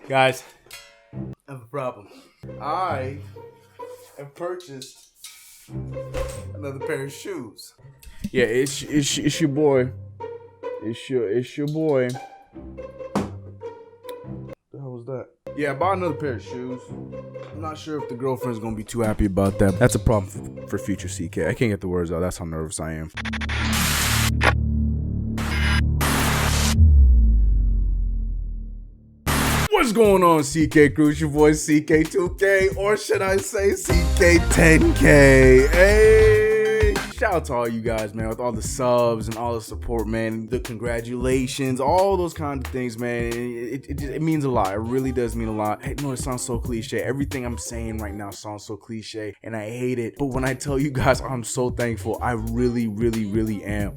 Guys, I have a problem. I have purchased another pair of shoes. Yeah, it's your boy. It's your boy. What the hell was that? Yeah, I bought another pair of shoes. I'm not sure if the girlfriend's gonna be too happy about that. That's a problem for future CK. I can't get the words out. That's how nervous I am. What's going on, CK Crew? It's your boy CK2K, or should I say CK10K? Hey! Shout out to all you guys, man, with all the subs and all the support, man. The congratulations, all those kinds of things, man. It means a lot. It really does mean a lot. I know it sounds so cliche. Everything I'm saying right now sounds so cliche, and I hate it. But when I tell you guys I'm so thankful, I really, really, really am.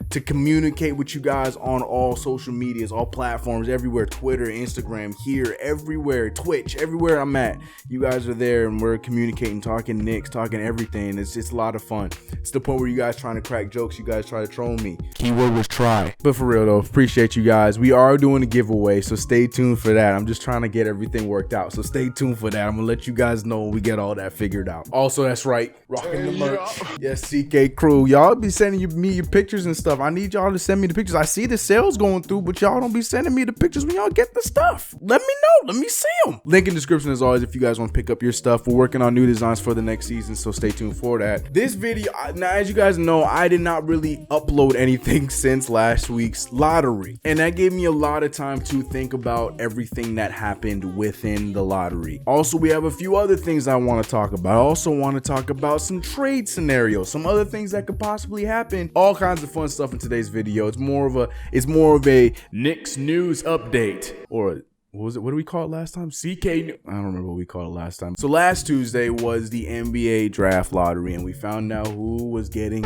To communicate with you guys on all social medias, all platforms, everywhere, Twitter, Instagram, here, everywhere, Twitch, everywhere I'm at. You guys are there and we're communicating, talking Knicks, talking everything. It's just a lot of fun. It's the point where you guys trying to crack jokes, you guys try to troll me. Keyword was try. But for real though, appreciate you guys. We are doing a giveaway, so stay tuned for that. I'm just trying to get everything worked out, so stay tuned for that. I'm gonna let you guys know when we get all that figured out. Also, that's right, rocking the merch. Yes, CK Crew. Y'all be sending me your pictures and stuff. I need y'all to send me the pictures. I see the sales going through, but y'all don't be sending me the pictures when y'all get the stuff. Let me know. Let me see them. Link in the description as always if you guys want to pick up your stuff. We're working on new designs for the next season, so stay tuned for that. This video, now as you guys know, I did not really upload anything since last week's lottery, and that gave me a lot of time to think about everything that happened within the lottery. Also, we have a few other things I want to talk about. I also want to talk about some trade scenarios, some other things that could possibly happen, all kinds of fun stuff in today's video. It's more of a Knicks news update, or what was it? What did we call it last time? CK. I don't remember what we called it last time. So last Tuesday was the NBA draft lottery, and we found out who was getting.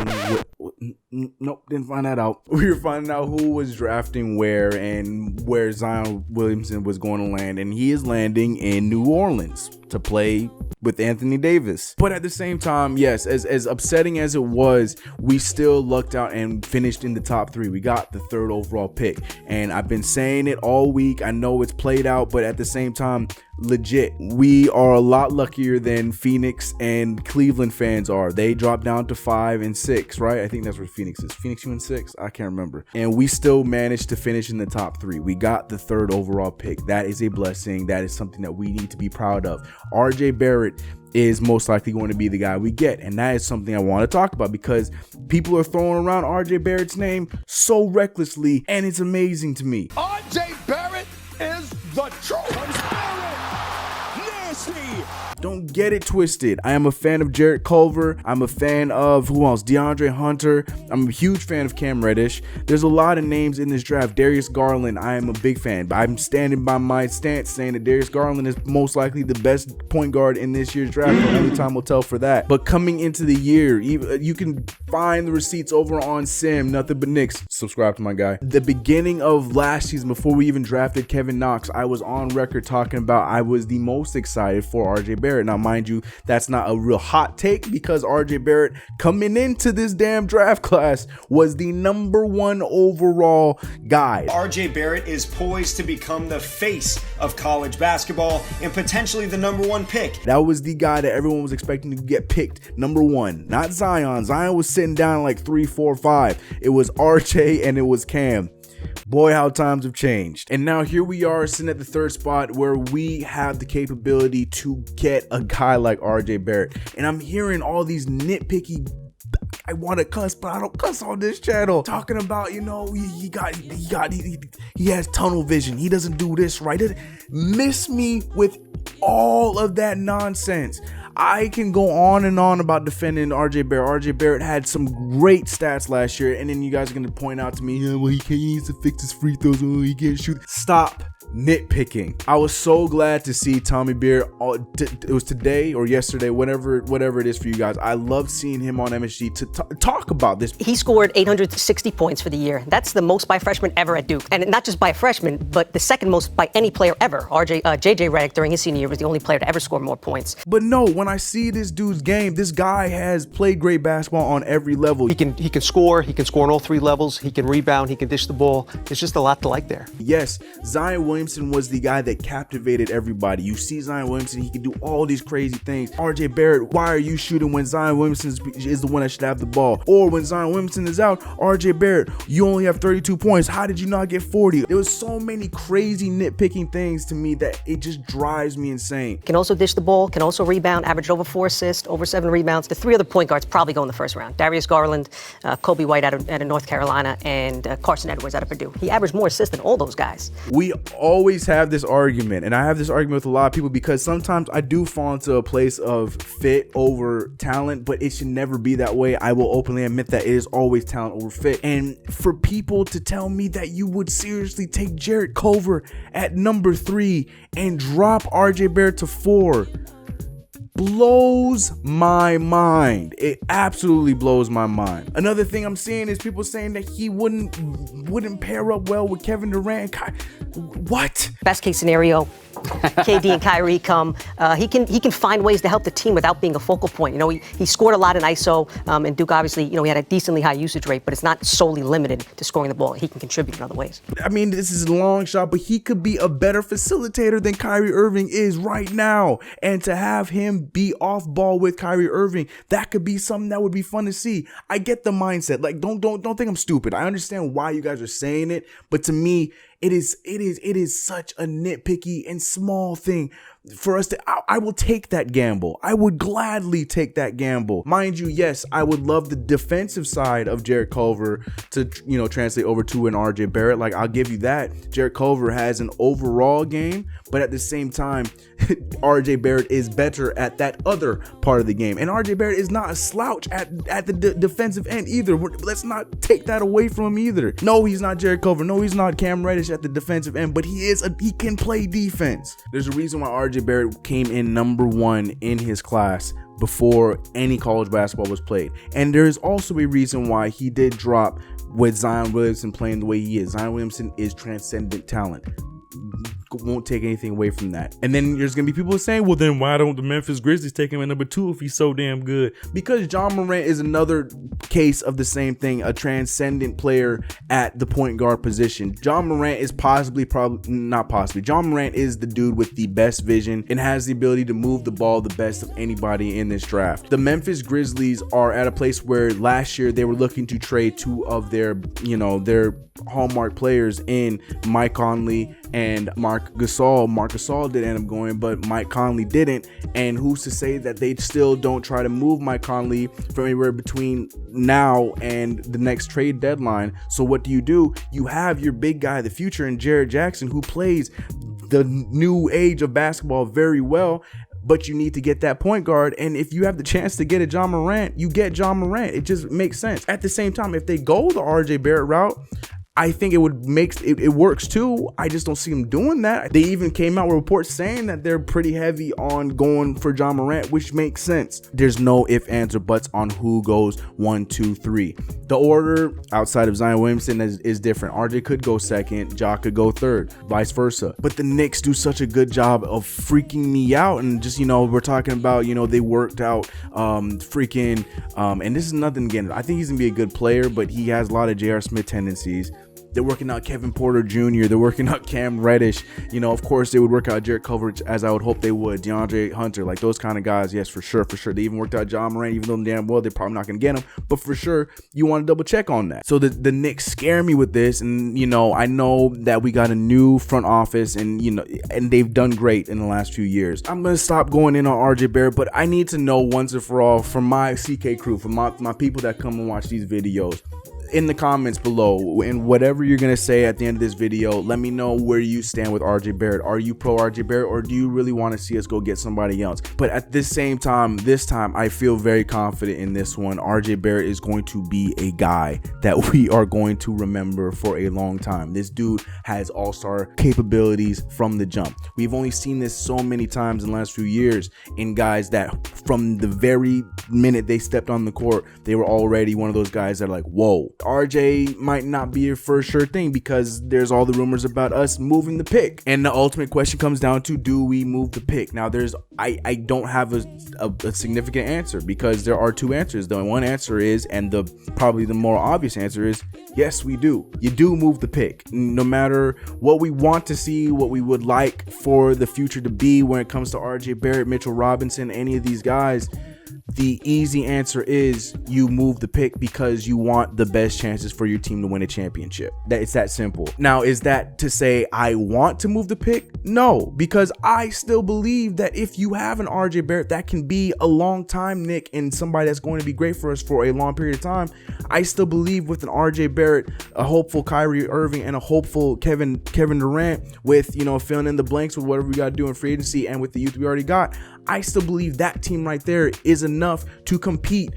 Nope, didn't find that out. We were finding out who was drafting where and where Zion Williamson was going to land, and he is landing in New Orleans to play with Anthony Davis. But at the same time, yes, as upsetting as it was, we still lucked out and finished in the top 3. We got the 3rd overall pick, and I've been saying it all week. I know it's played out, but at the same time, legit, we are a lot luckier than Phoenix and Cleveland fans are. They dropped down to 5 and 6, right? I think that's where Phoenix is. Phoenix 2 and 6? I can't remember. And we still managed to finish in the top 3. We got the 3rd overall pick. That is a blessing. That is something that we need to be proud of. RJ Barrett is most likely going to be the guy we get, and that is something I want to talk about because people are throwing around RJ Barrett's name so recklessly, and it's amazing to me. RJ Barrett is the truth. Don't get it twisted. I am a fan of Jarrett Culver. I'm a fan of, who else? DeAndre Hunter. I'm a huge fan of Cam Reddish. There's a lot of names in this draft. Darius Garland, I am a big fan. But I'm standing by my stance saying that Darius Garland is most likely the best point guard in this year's draft. The only time will tell for that. But coming into the year, you can find the receipts over on Sim, Nothing But Knicks. Subscribe to my guy. The beginning of last season, before we even drafted Kevin Knox, I was on record talking about I was the most excited for RJ Barrett. Now, mind you, that's not a real hot take because RJ Barrett coming into this damn draft class was the #1 overall guy. RJ Barrett is poised to become the face of college basketball and potentially the #1 pick. That was the guy that everyone was expecting to get picked #1, not Zion. Zion was sitting down like 3, 4, 5. It was RJ and it was Cam. Boy, how times have changed. And now here we are sitting at the 3rd spot where we have the capability to get a guy like RJ Barrett. And I'm hearing all these nitpicky, I want to cuss, but I don't cuss on this channel, talking about, you know, he has tunnel vision. He doesn't do this right. Miss me with all of that nonsense. I can go on and on about defending RJ Barrett. RJ Barrett had some great stats last year, and then you guys are going to point out to me, yeah, well, he needs to fix his free throws. Oh, he can't shoot. Stop nitpicking. I was so glad to see Tommy Beer. It was today or yesterday, whatever it is for you guys. I love seeing him on MSG to talk about this. He scored 860 points for the year. That's the most by a freshman ever at Duke, and not just by a freshman, but the 2nd most by any player ever. JJ Redick during his senior year was the only player to ever score more points. But no, when I see this dude's game, this guy has played great basketball on every level. He can score on all 3 levels. He can rebound. He can dish the ball. There's just a lot to like there. Yes, Zion Williamson Williamson was the guy that captivated everybody. You see Zion Williamson, he can do all these crazy things. RJ Barrett, why are you shooting when Zion Williamson is the one that should have the ball? Or when Zion Williamson is out, RJ Barrett, you only have 32 points. How did you not get 40? There was so many crazy nitpicking things to me that it just drives me insane. Can also dish the ball, can also rebound, averaged over 4 assists, over 7 rebounds. The 3 other point guards probably go in the first round. Darius Garland, Kobe White out of North Carolina, and Carson Edwards out of Purdue. He averaged more assists than all those guys. We always have this argument, and I have this argument with a lot of people because sometimes I do fall into a place of fit over talent, but it should never be that way. I will openly admit that it is always talent over fit. And for people to tell me that you would seriously take Jarrett Culver at number 3 and drop RJ Barrett to 4 blows my mind. It absolutely blows my mind. Another thing I'm seeing is people saying that he wouldn't pair up well with Kevin Durant. What? Best case scenario, KD and Kyrie come. He can find ways to help the team without being a focal point. You know, he scored a lot in ISO, and Duke obviously, you know, he had a decently high usage rate, but it's not solely limited to scoring the ball. He can contribute in other ways. I mean, this is a long shot, but he could be a better facilitator than Kyrie Irving is right now. And to have him be off ball with Kyrie Irving, that could be something that would be fun to see. I get the mindset. Like, don't think I'm stupid. I understand why you guys are saying it, but to me, it is such a nitpicky and small thing for us to, I will take that gamble. I would gladly take that gamble. Mind you, yes, I would love the defensive side of Jarrett Culver to, you know, translate over to an RJ Barrett. Like, I'll give you that. Jarrett Culver has an overall game, but at the same time, RJ Barrett is better at that other part of the game. And RJ Barrett is not a slouch at the defensive end either. Let's not take that away from him either. No, he's not Jarrett Culver. No, he's not Cam Reddish at the defensive end, but he can play defense. There's a reason why RJ Barrett came in number 1 in his class before any college basketball was played. And there's also a reason why he did drop with Zion Williamson playing the way he is. Zion Williamson is transcendent talent. Won't take anything away from that. And then there's gonna be people saying, well, then why don't the Memphis Grizzlies take him at number 2 if he's so damn good? Because John Morant is another case of the same thing, a transcendent player at the point guard position. John Morant is John Morant is the dude with the best vision and has the ability to move the ball the best of anybody in this draft. The Memphis Grizzlies are at a place where last year they were looking to trade 2 of their hallmark players in Mike Conley and Marc Gasol. Marc Gasol did end up going, but Mike Conley didn't. And who's to say that they still don't try to move Mike Conley from anywhere between now and the next trade deadline? So what do? You have your big guy of the future in Jarrett Jackson, who plays the new age of basketball very well. But you need to get that point guard. And if you have the chance to get a John Morant, you get John Morant. It just makes sense. At the same time, if they go the RJ Barrett route, I think it works too. I just don't see them doing that. They even came out with reports saying that they're pretty heavy on going for John Morant, which makes sense. There's no ifs, ands, or buts on who goes 1, 2, 3. The order outside of Zion Williamson is different. RJ could go 2nd, Ja could go 3rd, vice versa. But the Knicks do such a good job of freaking me out. And just, we're talking about, they worked out and this is nothing again. I think he's gonna be a good player, but he has a lot of J.R. Smith tendencies. They're working out Kevin Porter Jr. They're working out Cam Reddish. Of course, they would work out Jarrett Culver, as I would hope they would. DeAndre Hunter, like those kind of guys. Yes, for sure. They even worked out John Morant, even though damn well they're probably not going to get him. But for sure, you want to double check on that. So the Knicks scare me with this. And, I know that we got a new front office and, and they've done great in the last few years. I'm going to stop going in on RJ Barrett, but I need to know once and for all from my CK crew, from my people that come and watch these videos, in the comments below, and whatever you're gonna say at the end of this video, let me know where you stand with RJ Barrett. Are you pro RJ Barrett, or do you really want to see us go get somebody else? But at this same time, I feel very confident in this one. RJ Barrett is going to be a guy that we are going to remember for a long time. This dude has all-star capabilities from the jump. We've only seen this so many times in the last few years in guys that from the very minute they stepped on the court, they were already one of those guys that are like, whoa, RJ might not be a for sure thing because there's all the rumors about us moving the pick. And the ultimate question comes down to, do we move the pick? Now, I don't have a significant answer because there are two answers. The one answer is, and probably the more obvious answer is, yes, we do. You do move the pick. No matter what we want to see, what we would like for the future to be when it comes to RJ Barrett, Mitchell Robinson, any of these guys, the easy answer is you move the pick because you want the best chances for your team to win a championship. It's that simple. Now, is that to say I want to move the pick? No, because I still believe that if you have an RJ Barrett that can be a long time Nick and somebody that's going to be great for us for a long period of time, I still believe with an RJ Barrett, a hopeful Kyrie Irving, and a hopeful Kevin Durant, with, you know, filling in the blanks with whatever we got to do in free agency and with the youth we already got, I still believe that team right there is enough to compete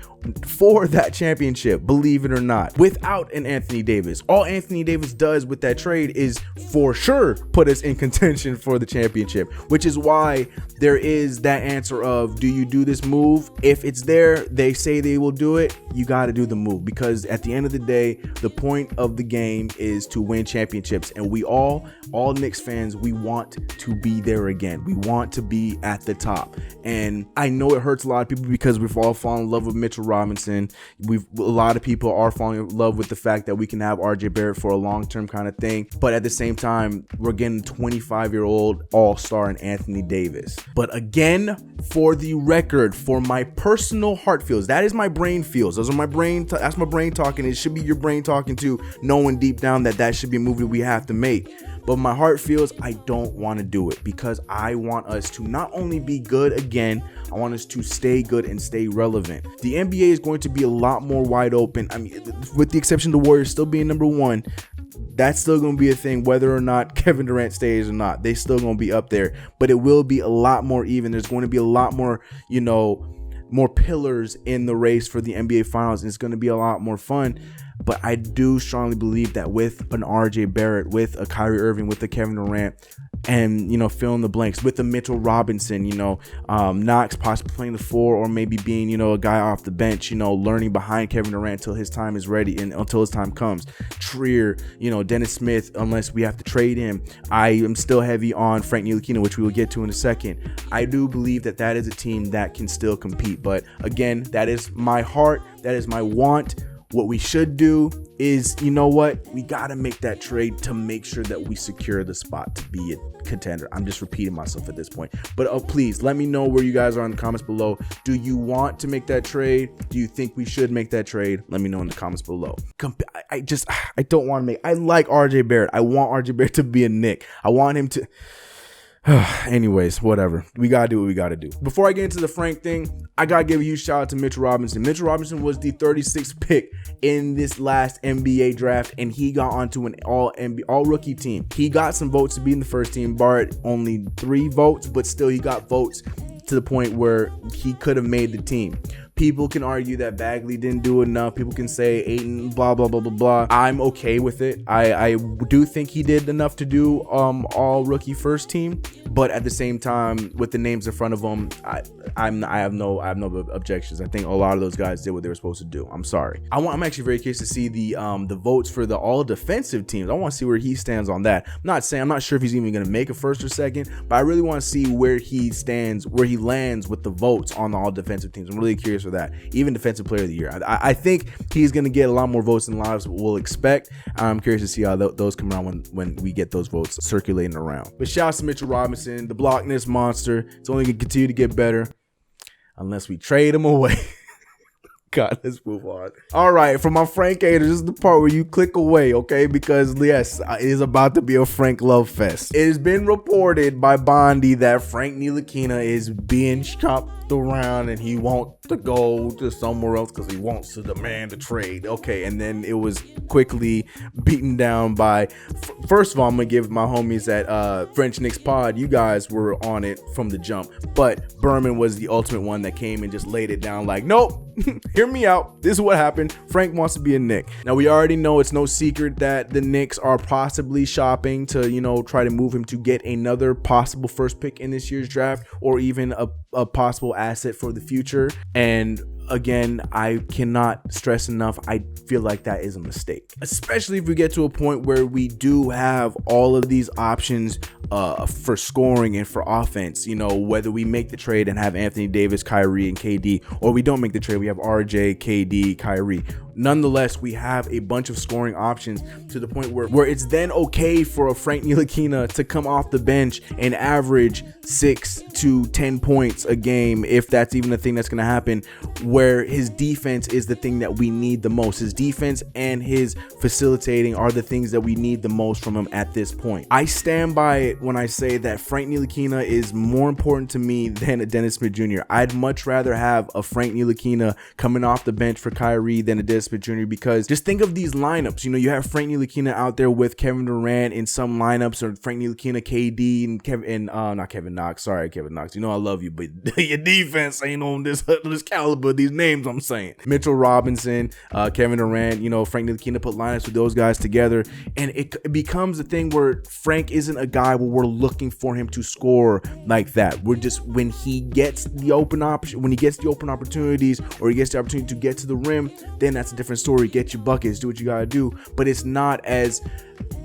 for that championship, believe it or not, without an Anthony Davis. All Anthony Davis does with that trade is for sure put us in contention for the championship, which is why there is that answer of, do you do this move? If it's there, they say they will do it, you got to do the move, because at the end of the day, the point of the game is to win championships, and we all Knicks fans, we want to be there again. We want to be at the top. And I know it hurts a lot of people because we've all fallen in love with Mitchell Robinson. A lot of people are falling in love with the fact that we can have RJ Barrett for a long-term kind of thing. But at the same time, we're getting a 25-year-old all-star in Anthony Davis. But again, for the record, for my personal heart feels, that is my brain feels. Those are my brain. That's my brain talking. It should be your brain talking too, knowing deep down that should be a movie we have to make. But my heart feels I don't want to do it because I want us to not only be good again, I want us to stay good and stay relevant. The NBA is going to be a lot more wide open. I mean, with the exception of the Warriors still being number one, that's still going to be a thing whether or not Kevin Durant stays or not. They still going to be up there, but it will be a lot more even. There's going to be a lot more, more pillars in the race for the NBA Finals, and it's going to be a lot more fun. But I do strongly believe that with an RJ Barrett, with a Kyrie Irving, with a Kevin Durant, and, fill in the blanks, with a Mitchell Robinson, Knox possibly playing the four, or maybe being, a guy off the bench, learning behind Kevin Durant until his time is ready and until his time comes. Trier, Dennis Smith, unless we have to trade him. I am still heavy on Frank Ntilikina, which we will get to in a second. I do believe that is a team that can still compete. But again, that is my heart. That is my want. What we should do is, we got to make that trade to make sure that we secure the spot to be a contender. I'm just repeating myself at this point. But please let me know where you guys are in the comments below. Do you want to make that trade? Do you think we should make that trade? Let me know in the comments below. I don't want to make. I like RJ Barrett. I want RJ Barrett to be a Knick. I want him to. Anyways, whatever. We gotta do what we gotta do. Before I get into the Frank thing, I gotta give a huge shout out to Mitchell Robinson. Mitchell Robinson was the 36th pick in this last NBA draft, and he got onto an all rookie team. He got some votes to be in the first team. Barrett only 3 votes, but still he got votes to the point where he could have made the team. People can argue that Bagley didn't do enough. People can say Ayton, blah, blah, blah, blah, blah. I'm okay with it. I do think he did enough to do all rookie first team. But at the same time, with the names in front of him, I have no objections. I think a lot of those guys did what they were supposed to do. I'm sorry. I'm actually very curious to see the votes for the all defensive teams. I want to see where he stands on that. I'm not sure if he's even going to make a first or second, but I really want to see where he stands, where he lands with the votes on the all defensive teams. I'm really curious for that. Even defensive player of the year. I think he's going to get a lot more votes than a lot of us will expect. I'm curious to see how those come around when we get those votes circulating around. But shout out to Mitchell Robinson, the blockness monster. It's only going to continue to get better unless we trade him away. God, let's move on. All right, for my Frank haters, this is the part where you click away, okay? Because yes, it is about to be a Frank love fest. It has been reported by Bondi that Frank Ntilikina is being shopped around and he wants to go to somewhere else because he wants to demand a trade. Okay, and then it was quickly beaten down by, first of all, I'm gonna give my homies at French Knicks Pod, you guys were on it from the jump, but Berman was the ultimate one that came and just laid it down like, nope. Hear me out. This is what happened. Frank wants to be a Knick. Now, we already know it's no secret that the Knicks are possibly shopping to, try to move him to get another possible first pick in this year's draft, or even a possible asset for the future. And again, I cannot stress enough, I feel like that is a mistake, especially if we get to a point where we do have all of these options for scoring and for offense. You know, whether we make the trade and have Anthony Davis, Kyrie, and KD, or we don't make the trade, we have RJ, KD, Kyrie. Nonetheless, we have a bunch of scoring options to the point where it's then okay for a Frank Ntilikina to come off the bench and average 6 to 10 points a game, if that's even a thing that's going to happen, where his defense is the thing that we need the most. His defense and his facilitating are the things that we need the most from him at this point. I stand by it when I say that Frank Ntilikina is more important to me than a Dennis Smith Jr. I'd much rather have a Frank Ntilikina coming off the bench for Kyrie than a Dennis Smith Jr. because just think of these lineups. You know, you have Frank Ntilikina out there with Kevin Durant in some lineups, or Frank Ntilikina, KD, and Kevin Knox. You know I love you, but your defense ain't on this caliber. These names I'm saying: Mitchell Robinson, Kevin Durant. You know, Frank Ntilikina put lineups with those guys together, and it becomes a thing where Frank isn't a guy where we're looking for him to score like that. We're just, when he gets the open opportunities, or he gets the opportunity to get to the rim, then that's a different story. Get your buckets, do what you gotta do, but it's not as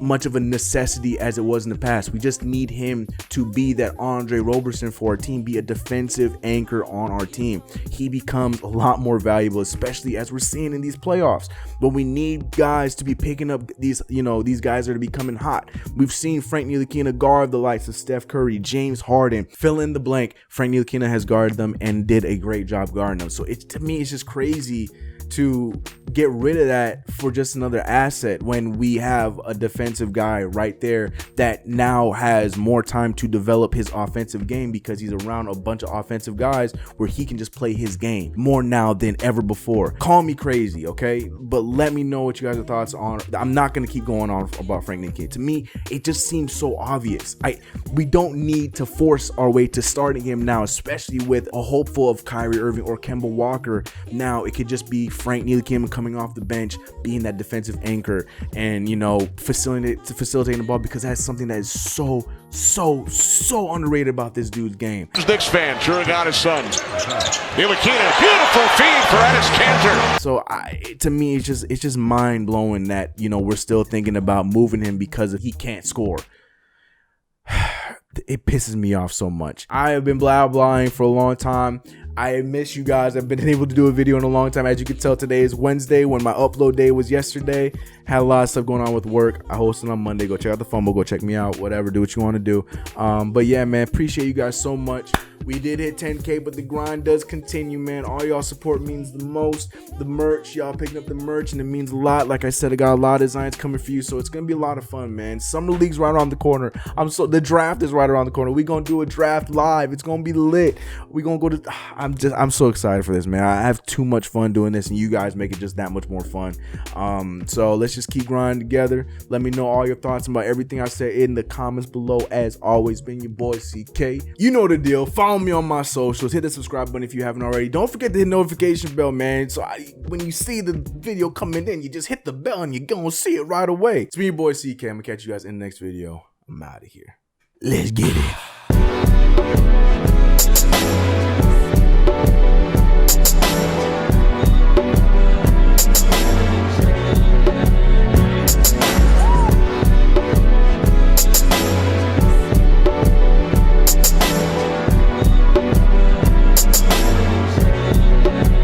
much of a necessity as it was in the past. We just need him to be that Andre Roberson for our team, be a defensive anchor on our team. He becomes a lot more valuable, especially as we're seeing in these playoffs. But we need guys to be picking up these, you know, these guys are to be coming hot. We've seen Frank Ntilikina guard the likes of Steph Curry, James Harden, fill in the blank. Frank Ntilikina has guarded them and did a great job guarding them. So to me, it's just crazy to get rid of that for just another asset when we have a defensive guy right there that now has more time to develop his offensive game, because he's around a bunch of offensive guys where he can just play his game more now than ever before. Call me crazy, okay? But let me know what you guys' thoughts on. I'm not going to keep going on about Frank Ntilikina. To me, it just seems so obvious. We don't need to force our way to starting him now, especially with a hopeful of Kyrie Irving or Kemba Walker. Now it could just be Frank Ntilikina coming off the bench, being that defensive anchor, and, you know, facilitating the ball, because that's something that is so underrated about this dude's game. Knicks fan cheering on his son. Ntilikina, beautiful feed for Enes Kanter. So to me, it's just mind blowing that, you know, we're still thinking about moving him because he can't score. It pisses me off so much. I have been blahing for a long time. I miss you guys. I've been able to do a video in a long time. As you can tell, today is Wednesday, when my upload day was yesterday. Had a lot of stuff going on with work. I hosted on Monday. Go check out the Fumble. Go check me out. Whatever. Do what you want to do. But yeah, man, appreciate you guys so much. We did hit 10K, but the grind does continue, man. All y'all support means the most. The merch, y'all picking up the merch, and it means a lot. Like I said, I got a lot of designs coming for you, so it's gonna be a lot of fun, man. Summer League's right around the corner. The draft is right around the corner. We're gonna do a draft live. It's gonna be lit. We're gonna go to. I'm so excited for this, man. I have too much fun doing this, and you guys make it just that much more fun. So let's just keep grinding together. Let me know all your thoughts about everything I said in the comments below. As always, been your boy CK. You know the deal. Follow me on my socials. Hit the subscribe button if you haven't already. Don't forget to hit the notification bell, man. So when you see the video coming in, you just hit the bell and you're gonna see it right away. It's me, your boy CK. I'm gonna catch you guys in the next video. I'm out of here. Let's get it.